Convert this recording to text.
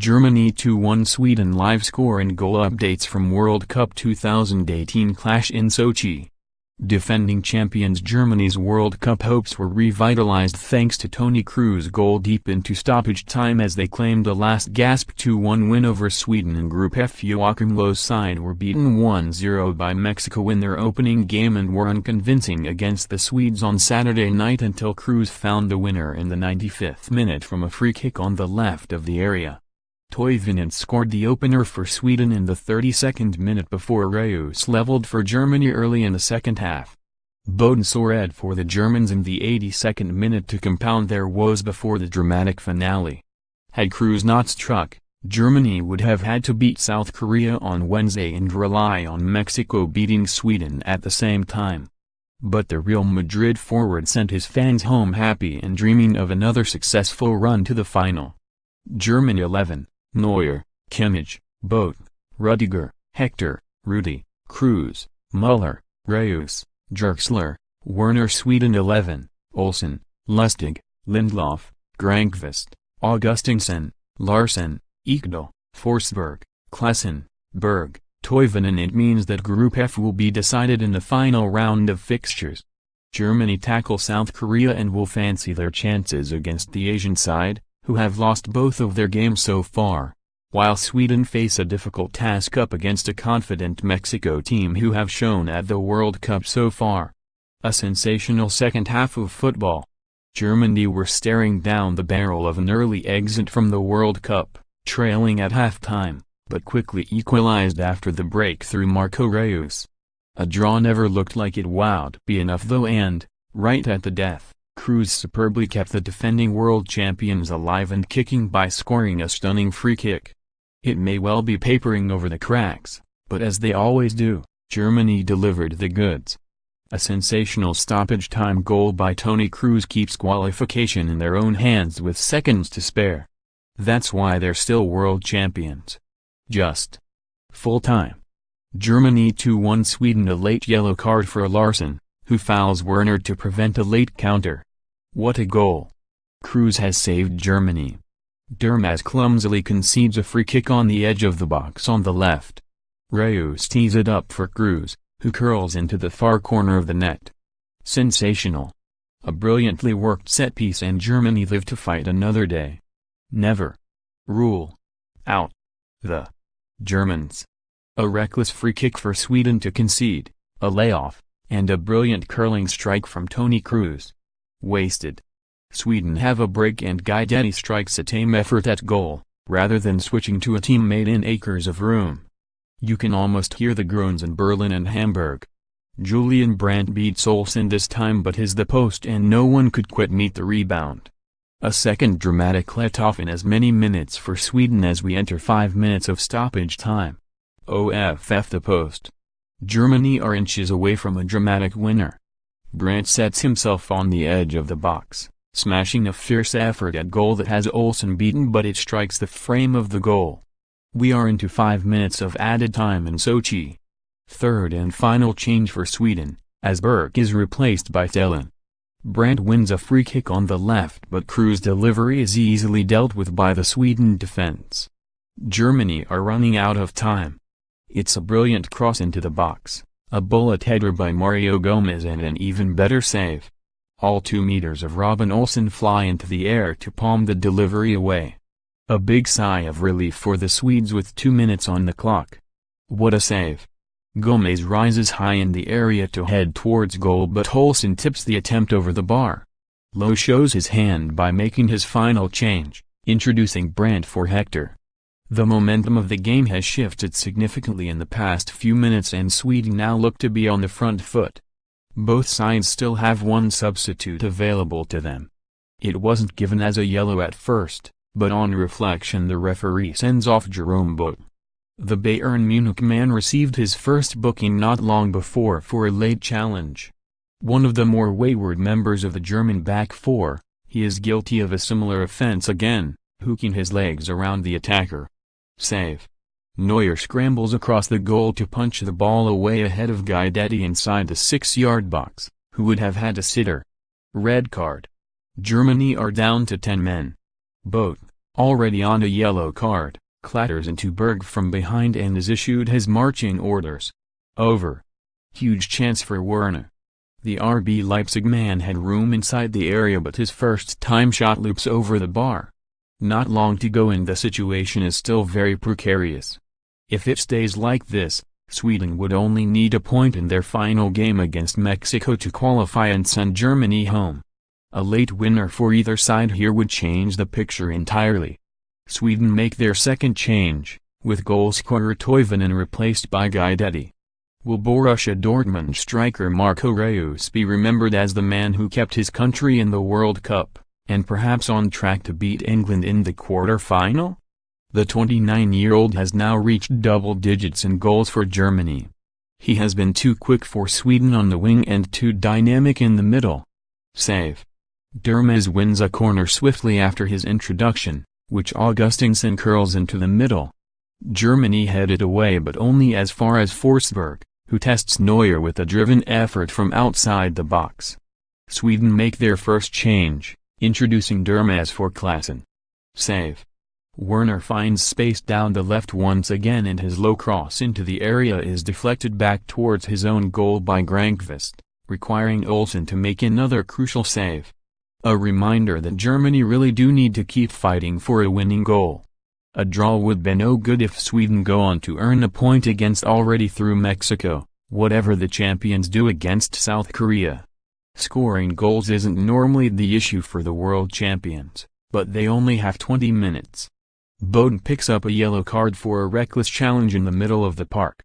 Germany 2-1 Sweden. Live score and goal updates from World Cup 2018 clash in Sochi. Defending champions Germany's World Cup hopes were revitalized thanks to Toni Kroos' goal deep into stoppage time as they claimed a last gasp 2-1 win over Sweden in Group F. Joachim Low's side were beaten 1-0 by Mexico in their opening game and were unconvincing against the Swedes on Saturday night until Kroos found the winner in the 95th minute from a free kick on the left of the area. Toivonen scored the opener for Sweden in the 32nd minute before Reus leveled for Germany early in the second half. Boden scored for the Germans in the 82nd minute to compound their woes before the dramatic finale. Had Kroos not struck, Germany would have had to beat South Korea on Wednesday and rely on Mexico beating Sweden at the same time. But the Real Madrid forward sent his fans home happy and dreaming of another successful run to the final. Germany 11. Neuer, Kimmich, Both, Rudiger, Hector, Rudi, Kroos, Müller, Reus, Draxler, Werner. Sweden 11, Olsen, Lustig, Lindelof, Grankvist, Augustinsson, Larsson, Ekdal, Forsberg, Klaassen, Berg, Toivonen. It means that Group F will be decided in the final round of fixtures. Germany tackle South Korea and will fancy their chances against the Asian side, who have lost both of their games so far, while Sweden face a difficult task up against a confident Mexico team who have shown at the World Cup so far. A sensational second half of football. Germany were staring down the barrel of an early exit from the World Cup, trailing at halftime, but quickly equalized after the break through Marco Reus. A draw never looked like it would be enough though, and, right at the death, Kroos superbly kept the defending world champions alive and kicking by scoring a stunning free kick. It may well be papering over the cracks, but as they always do, Germany delivered the goods. A sensational stoppage time goal by Toni Kroos keeps qualification in their own hands with seconds to spare. That's why they're still world champions. Just. Full time. Germany 2-1 Sweden. A late yellow card for Larsson, who fouls Werner to prevent a late counter. What a goal! Kroos has saved Germany. Dermaz clumsily concedes a free kick on the edge of the box on the left. Reus tees it up for Kroos, who curls into the far corner of the net. Sensational. A brilliantly worked set piece and Germany live to fight another day. Never rule out the Germans. A reckless free kick for Sweden to concede, a layoff, and a brilliant curling strike from Toni Kroos. Wasted. Sweden have a break and Guidetti strikes a tame effort at goal, rather than switching to a teammate in acres of room. You can almost hear the groans in Berlin and Hamburg. Julian Brandt beats Olsen this time but hits the post and no one could quite meet the rebound. A second dramatic let-off in as many minutes for Sweden as we enter 5 minutes of stoppage time. OFF the post. Germany are inches away from a dramatic winner. Brandt sets himself on the edge of the box, smashing a fierce effort at goal that has Olsen beaten but it strikes the frame of the goal. We are into 5 minutes of added time in Sochi. Third and final change for Sweden, as Berg is replaced by Thelin. Brandt wins a free kick on the left but Kroos' delivery is easily dealt with by the Sweden defense. Germany are running out of time. It's a brilliant cross into the box, a bullet header by Mario Gomez and an even better save. All 2 meters of Robin Olsen fly into the air to palm the delivery away. A big sigh of relief for the Swedes with 2 minutes on the clock. What a save. Gomez rises high in the area to head towards goal but Olsen tips the attempt over the bar. Low shows his hand by making his final change, introducing Brandt for Hector. The momentum of the game has shifted significantly in the past few minutes and Sweden now look to be on the front foot. Both sides still have one substitute available to them. It wasn't given as a yellow at first, but on reflection the referee sends off Jerome Boat. The Bayern Munich man received his first booking not long before for a late challenge. One of the more wayward members of the German back four, he is guilty of a similar offense again, hooking his legs around the attacker. Save. Neuer scrambles across the goal to punch the ball away ahead of Guidetti inside the 6-yard box, who would have had a sitter. Red card. Germany are down to 10 men. Both, already on a yellow card, clatters into Berg from behind and is issued his marching orders. Over. Huge chance for Werner. The RB Leipzig man had room inside the area, but his first-time shot loops over the bar. Not long to go and the situation is still very precarious. If it stays like this, Sweden would only need a point in their final game against Mexico to qualify and send Germany home. A late winner for either side here would change the picture entirely. Sweden make their second change, with goalscorer Toivonen replaced by Guidetti. Will Borussia Dortmund striker Marco Reus be remembered as the man who kept his country in the World Cup, and perhaps on track to beat England in the quarter-final? The 29-year-old has now reached double digits in goals for Germany. He has been too quick for Sweden on the wing and too dynamic in the middle. Save. Dermes wins a corner swiftly after his introduction, which Augustinsson curls into the middle. Germany headed away but only as far as Forsberg, who tests Neuer with a driven effort from outside the box. Sweden make their first change, introducing Dermes for Klassen. Save. Werner finds space down the left once again and his low cross into the area is deflected back towards his own goal by Grankvist, requiring Olsen to make another crucial save. A reminder that Germany really do need to keep fighting for a winning goal. A draw would be no good if Sweden go on to earn a point against already through Mexico, whatever the champions do against South Korea. Scoring goals isn't normally the issue for the world champions, but they only have 20 minutes. Bowden picks up a yellow card for a reckless challenge in the middle of the park.